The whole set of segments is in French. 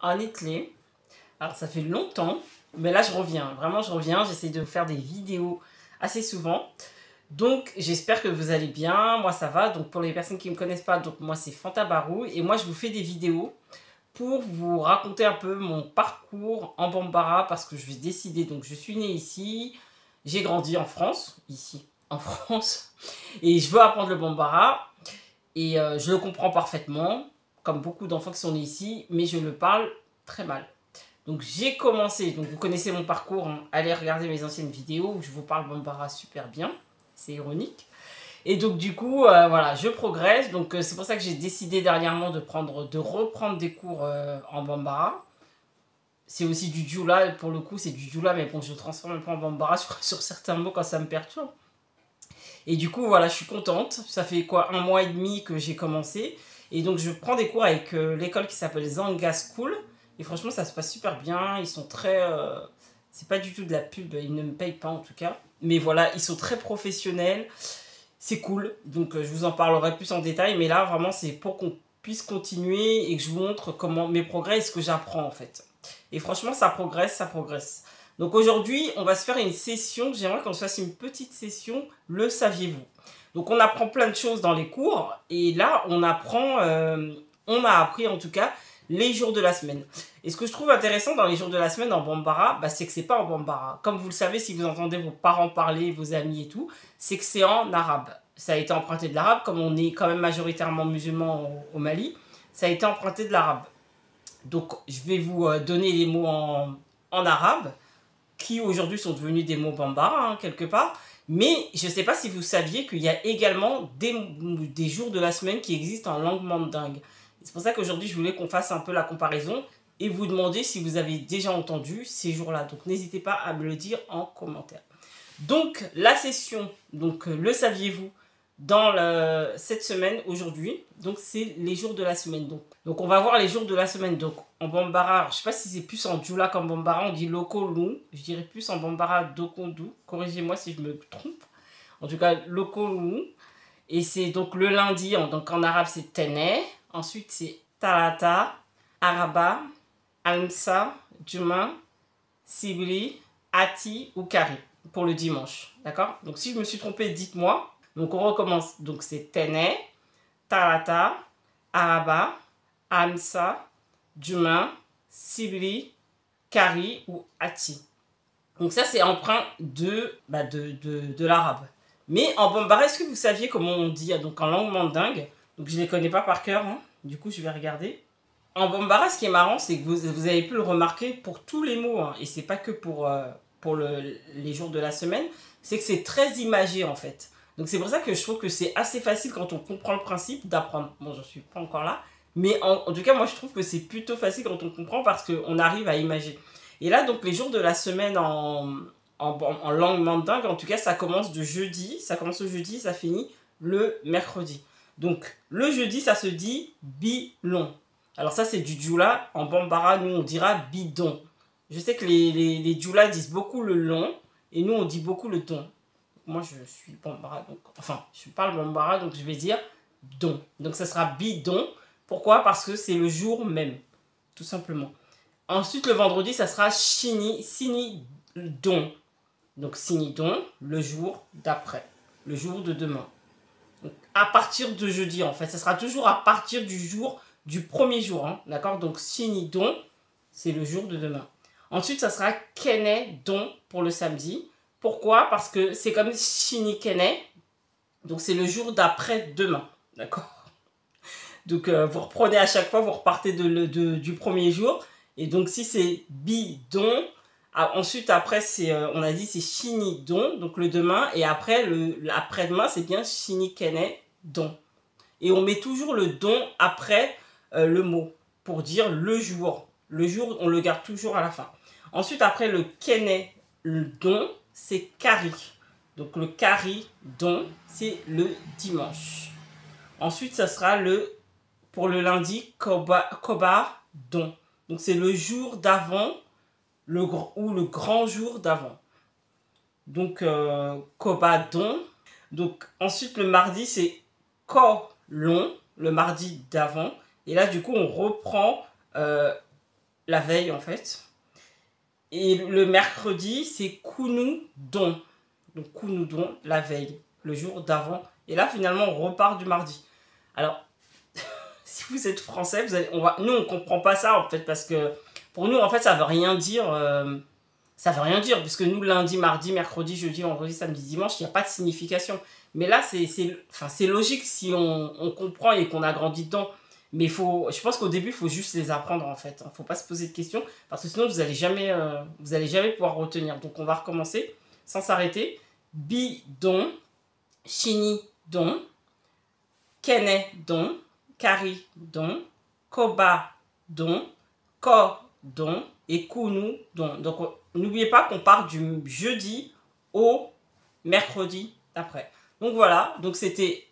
en Italie. Alors ça fait longtemps, mais là je reviens. Vraiment, je reviens. J'essaie de faire des vidéos assez souvent. Donc j'espère que vous allez bien. Moi ça va. Donc pour les personnes qui ne me connaissent pas, donc moi c'est Fanta Barou. Et moi je vous fais des vidéos pour vous raconter un peu mon parcours en Bambara. Parce que je vais décider. Donc je suis née ici. J'ai grandi en France. Ici, en France. Et je veux apprendre le Bambara. Et je le comprends parfaitement. Comme beaucoup d'enfants qui sont nés ici. Mais je le parle très mal. Donc j'ai commencé, donc vous connaissez mon parcours, hein, allez regarder mes anciennes vidéos où je vous parle Bambara super bien, c'est ironique. Et donc du coup, voilà, je progresse, donc c'est pour ça que j'ai décidé dernièrement de reprendre des cours en Bambara. C'est aussi du Djoula, pour le coup c'est du Djoula, mais bon je le transforme un peu en Bambara sur certains mots quand ça me perturbe. Et du coup voilà, je suis contente, ça fait quoi, 1 mois et demi que j'ai commencé. Et donc je prends des cours avec l'école qui s'appelle Zanga School. Et franchement, ça se passe super bien. Ils sont très... c'est pas du tout de la pub. Ils ne me payent pas en tout cas. Mais voilà, ils sont très professionnels. C'est cool. Donc, je vous en parlerai plus en détail. Mais là, vraiment, c'est pour qu'on puisse continuer et que je vous montre comment mes progrès et ce que j'apprends en fait. Et franchement, ça progresse, ça progresse. Donc aujourd'hui, on va se faire une session. J'aimerais qu'on se fasse une petite session. Le saviez-vous? Donc, on apprend plein de choses dans les cours. Et là, on apprend... on a appris en tout cas les jours de la semaine. Et ce que je trouve intéressant dans les jours de la semaine en Bambara, bah, c'est que c'est pas en Bambara. Comme vous le savez, si vous entendez vos parents parler, vos amis et tout, c'est que c'est en arabe. Ça a été emprunté de l'arabe, comme on est quand même majoritairement musulmans au Mali, ça a été emprunté de l'arabe. Donc je vais vous donner les mots en arabe, qui aujourd'hui sont devenus des mots Bambara, hein, quelque part. Mais je ne sais pas si vous saviez qu'il y a également des jours de la semaine qui existent en langue mandingue. C'est pour ça qu'aujourd'hui, je voulais qu'on fasse un peu la comparaison et vous demander si vous avez déjà entendu ces jours-là. Donc, n'hésitez pas à me le dire en commentaire. Donc, la session, donc le saviez-vous, dans cette semaine, aujourd'hui, donc c'est les jours de la semaine. Donc, on va voir les jours de la semaine. Donc, en Bambara, je ne sais pas si c'est plus en Djoula qu'en Bambara, on dit Lokolou. Je dirais plus en Bambara Dokondou. Corrigez-moi si je me trompe. En tout cas, Lokolou. Et c'est donc le lundi, donc en arabe c'est Tene. Ensuite c'est Talata, Araba, Almsa, Juma, Sibli, Ati ou Kari pour le dimanche. D'accord? Donc si je me suis trompée, dites-moi. Donc on recommence. Donc c'est Tene, Talata, Araba, Almsa, Juma, Sibli, Kari ou Ati. Donc ça c'est emprunt de l'arabe. Mais en Bambara, est-ce que vous saviez comment on dit donc en langue mandingue? Donc je ne les connais pas par cœur, hein. Du coup je vais regarder. En Bambara, ce qui est marrant, c'est que vous avez pu le remarquer pour tous les mots, hein, et c'est pas que pour les jours de la semaine, c'est que c'est très imagé en fait. Donc c'est pour ça que je trouve que c'est assez facile quand on comprend le principe d'apprendre. Bon, j'en suis pas encore là, mais en tout cas, moi je trouve que c'est plutôt facile quand on comprend parce qu'on arrive à imager. Et là, donc les jours de la semaine en langue mandingue, en tout cas, ça commence de jeudi, ça commence le jeudi, ça finit le mercredi. Donc, le jeudi, ça se dit bilon. Alors ça, c'est du djoula. En Bambara, nous, on dira bidon. Je sais que les djoulas disent beaucoup le long, et nous, on dit beaucoup le don. Moi, je suis Bambara, donc... Enfin, je parle Bambara, donc je vais dire don. Donc, ça sera bidon. Pourquoi? Parce que c'est le jour même, tout simplement. Ensuite, le vendredi, ça sera sinidon. Donc, sinidon, le jour d'après, le jour de demain. Donc, à partir de jeudi, en fait, ça sera toujours à partir du premier jour, hein, d'accord? Donc, sinidon, c'est le jour de demain. Ensuite, ça sera kenedon pour le samedi. Pourquoi? Parce que c'est comme shinikene, donc c'est le jour d'après-demain, d'accord? Donc, vous reprenez à chaque fois, vous repartez du premier jour. Et donc, si c'est bidon, ensuite, après, on a dit c'est shinidon, donc le demain. Et après, l'après-demain, c'est bien shinikene don. Et on met toujours le don après le mot pour dire le jour. Le jour, on le garde toujours à la fin. Ensuite, après le kene, le don, c'est kari. Donc, le kari don, c'est le dimanche. Ensuite, ça sera pour le lundi, koba don. Donc, c'est le jour d'avant ou le grand jour d'avant. Donc, Kobadon. Donc, ensuite, le mardi, c'est Kolon, le mardi d'avant. Et là, du coup, on reprend la veille en fait. Et le mercredi, c'est Kounoudon. Donc Kounoudon, la veille, le jour d'avant. Et là, finalement, on repart du mardi. Alors, si vous êtes français, nous, on comprend pas ça, en fait, parce que pour nous, en fait, ça veut rien dire. Ça veut rien dire, puisque nous, lundi, mardi, mercredi, jeudi, vendredi, samedi, dimanche, il n'y a pas de signification. Mais là, c'est logique si on comprend et qu'on a grandi dedans. Mais je pense qu'au début, il faut juste les apprendre, en fait. Il ne faut pas se poser de questions, parce que sinon, vous n'allez jamais pouvoir retenir. Donc, on va recommencer sans s'arrêter. Bidon, chini-don, kene-don, kari-don, koba-don, ko-don et kounou-don. Donc, n'oubliez pas qu'on part du jeudi au mercredi d'après. Donc voilà, donc c'était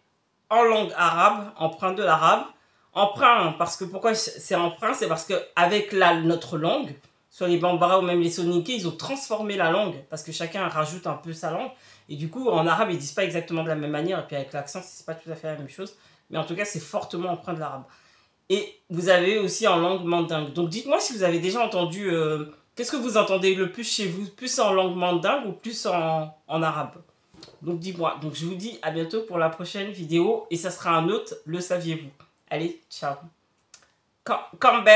en langue arabe, emprunt de l'arabe. Emprunt, parce que pourquoi c'est emprunt, c'est parce qu'avec notre langue, sur les Bambara ou même les Soninké, ils ont transformé la langue, parce que chacun rajoute un peu sa langue. Et du coup, en arabe, ils disent pas exactement de la même manière, et puis avec l'accent, c'est pas tout à fait la même chose. Mais en tout cas, c'est fortement emprunt de l'arabe. Et vous avez aussi en langue mandingue. Donc dites-moi si vous avez déjà entendu... qu'est-ce que vous entendez le plus chez vous? Plus en langue mandingue ou plus en arabe? Donc dis-moi. Donc je vous dis à bientôt pour la prochaine vidéo. Et ça sera un autre, le saviez-vous? Allez, ciao. Kambe